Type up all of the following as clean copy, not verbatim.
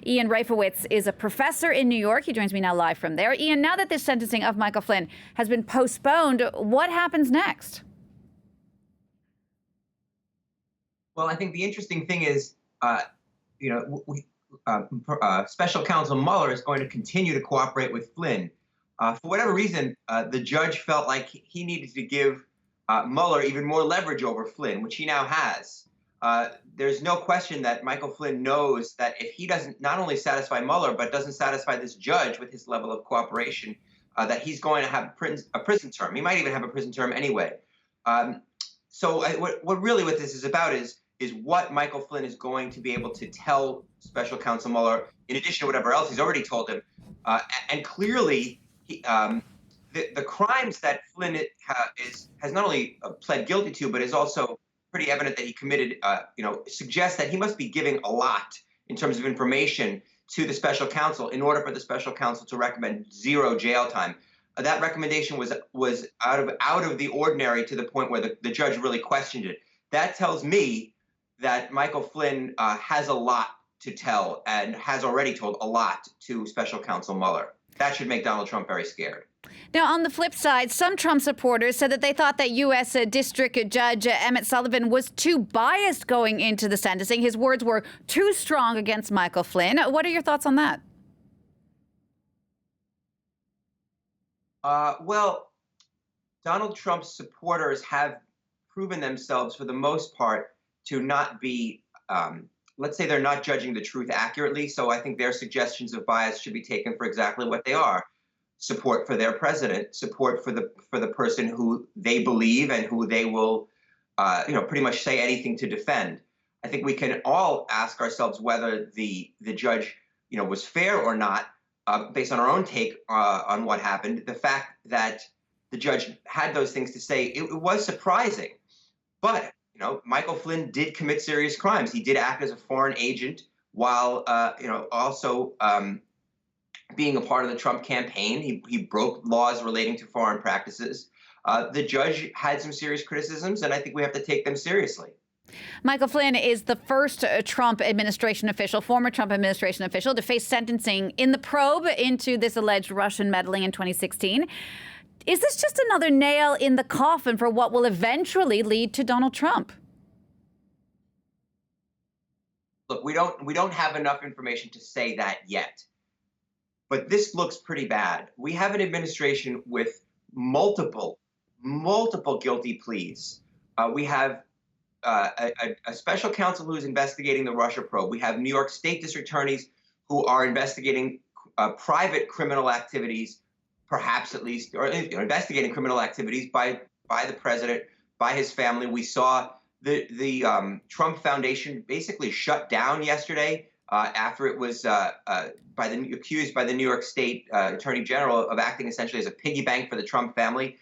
Ian Reifowitz is a professor in New York. He joins me now live from there. Ian, now that this sentencing of Michael Flynn has been postponed, what happens next? Well, I think the interesting thing is, Special Counsel Mueller is going to continue to cooperate with Flynn. For whatever reason, the judge felt like he needed to give Mueller even more leverage over Flynn, which he now has. There's no question that Michael Flynn knows that if he doesn't not only satisfy Mueller, but doesn't satisfy this judge with his level of cooperation, that he's going to have a prison term. He might even have a prison term anyway. What this is about is what Michael Flynn is going to be able to tell Special Counsel Mueller, in addition to whatever else he's already told him. And clearly, the crimes that Flynn has not only pled guilty to, but is also pretty evident that he committed, suggests that he must be giving a lot in terms of information to the special counsel in order for the special counsel to recommend 0 jail time. That recommendation was out of the ordinary to the point where the judge really questioned it. That tells me that Michael Flynn has a lot to tell and has already told a lot to Special Counsel Mueller. That should make Donald Trump very scared. Now, on the flip side, some Trump supporters said that they thought that U.S. District Judge Emmett Sullivan was too biased going into the sentencing. His words were too strong against Michael Flynn. What are your thoughts on that? Well, Donald Trump's supporters have proven themselves, for the most part, to not be, let's say they're not judging the truth accurately. So I think their suggestions of bias should be taken for exactly what they are. Support for their president, support for the person who they believe and who they will, pretty much say anything to defend. I think we can all ask ourselves whether the judge, was fair or not, based on our own take on what happened. The fact that the judge had those things to say, it was surprising. But Michael Flynn did commit serious crimes. He did act as a foreign agent while, also being a part of the Trump campaign. He broke laws relating to foreign practices. The judge had some serious criticisms, and I think we have to take them seriously. Michael Flynn is the first Trump administration official, former Trump administration official, to face sentencing in the probe into this alleged Russian meddling in 2016. Is this just another nail in the coffin for what will eventually lead to Donald Trump? Look, we don't have enough information to say that yet. But this looks pretty bad. We have an administration with multiple guilty pleas. We have a special counsel who is investigating the Russia probe. We have New York State district attorneys who are investigating private criminal activities, perhaps at least, or investigating criminal activities by the president, by his family. We saw the Trump Foundation basically shut down yesterday after it was accused by the New York State Attorney General of acting essentially as a piggy bank for the Trump family.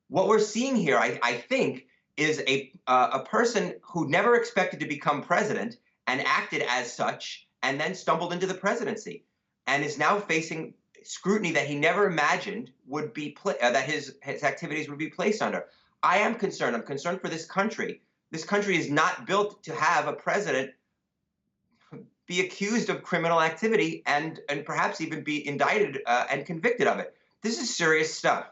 What we're seeing here, I think, is a person who never expected to become president and acted as such, and then stumbled into the presidency, and is now facing scrutiny that he never imagined would be that his activities would be placed under. I am concerned. I'm concerned for this country. This country is not built to have a president be accused of criminal activity and perhaps even be indicted and convicted of it. This is serious stuff.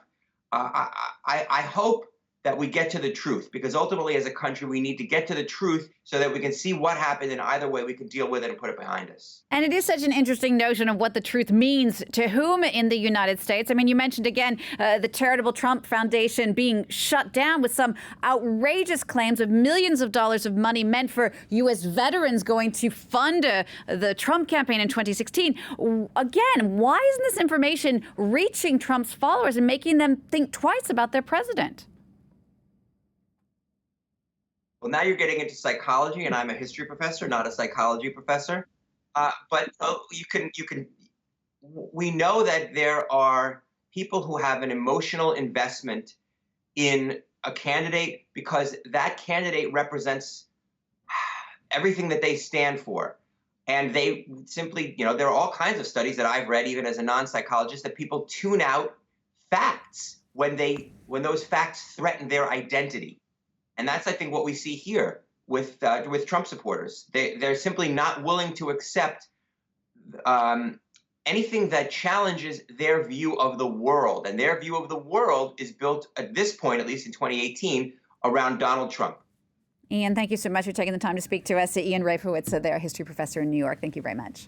I hope that we get to the truth, because ultimately as a country, we need to get to the truth so that we can see what happened, and either way we can deal with it and put it behind us. And it is such an interesting notion of what the truth means to whom in the United States. I mean, you mentioned again the charitable Trump Foundation being shut down with some outrageous claims of millions of dollars of money meant for U.S. veterans going to fund the Trump campaign in 2016. Again, why isn't this information reaching Trump's followers and making them think twice about their president? Well, now you're getting into psychology, and I'm a history professor, not a psychology professor. We know that there are people who have an emotional investment in a candidate because that candidate represents everything that they stand for. And they simply, there are all kinds of studies that I've read, even as a non-psychologist, that people tune out facts when those facts threaten their identity. And that's, I think, what we see here with Trump supporters. They're simply not willing to accept anything that challenges their view of the world. And their view of the world is built at this point, at least in 2018, around Donald Trump. Ian, thank you so much for taking the time to speak to us. Ian Rafowitz, their history professor in New York. Thank you very much.